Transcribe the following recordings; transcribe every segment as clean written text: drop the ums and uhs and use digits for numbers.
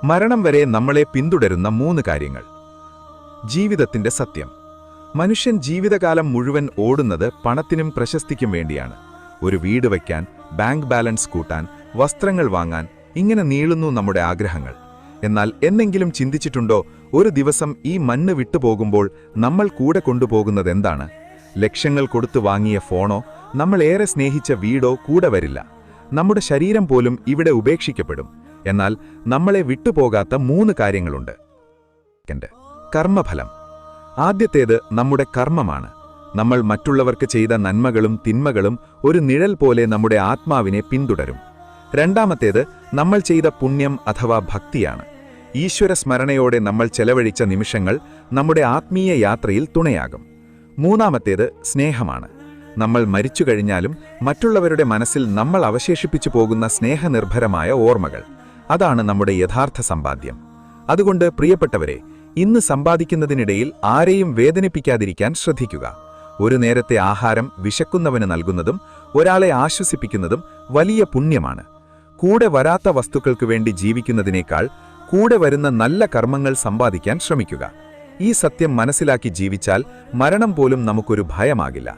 മരണം വരെ നമ്മളെ പിന്തുടരുന്ന 3 കാര്യങ്ങൾ. ജീവിതത്തിന്റെ സത്യം. മനുഷ്യൻ ജീവിതകാലം മുഴുവൻ ഓടുന്നത് പണത്തിനും പ്രശസ്തിക്കും വേണ്ടിയാണ്. ഒരു വീട് വയ്ക്കാൻ, ബാങ്ക് ബാലൻസ് കൂട്ടാൻ, വസ്ത്രങ്ങൾ വാങ്ങാൻ, ഇങ്ങനെ നീളുന്നു നമ്മുടെ ആഗ്രഹങ്ങൾ. എന്നാൽ എന്നെങ്കിലും ചിന്തിച്ചിട്ടുണ്ടോ, ഒരു ദിവസം ഈ മണ്ണ് വിട്ടുപോകുമ്പോൾ നമ്മൾ കൂടെ കൊണ്ടുപോകുന്നതെന്താണ്? ലക്ഷങ്ങൾ കൊടുത്തു വാങ്ങിയ ഫോണോ, നമ്മൾ ഏറെ സ്നേഹിച്ച വീടോ കൂടെ വരില്ല. നമ്മുടെ ശരീരം പോലും ഇവിടെ ഉപേക്ഷിക്കപ്പെടും. എന്നാൽ നമ്മളെ വിട്ടുപോകാത്ത 3 കാര്യങ്ങളുണ്ട്. കർമ്മഫലം. ആദ്യത്തേത് നമ്മുടെ കർമ്മമാണ്. നമ്മൾ മറ്റുള്ളവർക്ക് ചെയ്ത നന്മകളും തിന്മകളും ഒരു നിഴൽ പോലെ നമ്മുടെ ആത്മാവിനെ പിന്തുടരും. രണ്ടാമത്തേത് നമ്മൾ ചെയ്ത പുണ്യം അഥവാ ഭക്തിയാണ്. ഈശ്വര സ്മരണയോടെ നമ്മൾ ചെലവഴിച്ച നിമിഷങ്ങൾ നമ്മുടെ ആത്മീയ യാത്രയിൽ തുണയാകും. മൂന്നാമത്തേത് സ്നേഹമാണ്. നമ്മൾ മരിച്ചു കഴിഞ്ഞാലും മറ്റുള്ളവരുടെ മനസ്സിൽ നമ്മൾ അവശേഷിപ്പിച്ചു പോകുന്ന സ്നേഹനിർഭരമായ ഓർമ്മകൾ. അതാണ് നമ്മുടെ യഥാർത്ഥ സമ്പാദ്യം. അതുകൊണ്ട് പ്രിയപ്പെട്ടവരെ, ഇന്ന് സമ്പാദിക്കുന്നതിനിടയിൽ ആരെയും വേദനിപ്പിക്കാതിരിക്കാൻ ശ്രദ്ധിക്കുക. ഒരു നേരത്തെ ആഹാരം വിശക്കുന്നവന് നൽകുന്നതും ഒരാളെ ആശ്വസിപ്പിക്കുന്നതും വലിയ പുണ്യമാണ്. കൂടെ വരാത്ത വസ്തുക്കൾക്ക് വേണ്ടി ജീവിക്കുന്നതിനേക്കാൾ കൂടെ വരുന്ന നല്ല കർമ്മങ്ങൾ സമ്പാദിക്കാൻ ശ്രമിക്കുക. ഈ സത്യം മനസ്സിലാക്കി ജീവിച്ചാൽ മരണം പോലും നമുക്കൊരു ഭയമാകില്ല.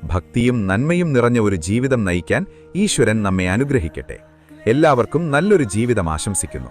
ഭക്തിയും നന്മയും നിറഞ്ഞ ഒരു ജീവിതം നയിക്കാൻ ഈശ്വരൻ നമ്മെ അനുഗ്രഹിക്കട്ടെ. എല്ലാവർക്കും നല്ലൊരു ജീവിതം ആശംസിക്കുന്നു.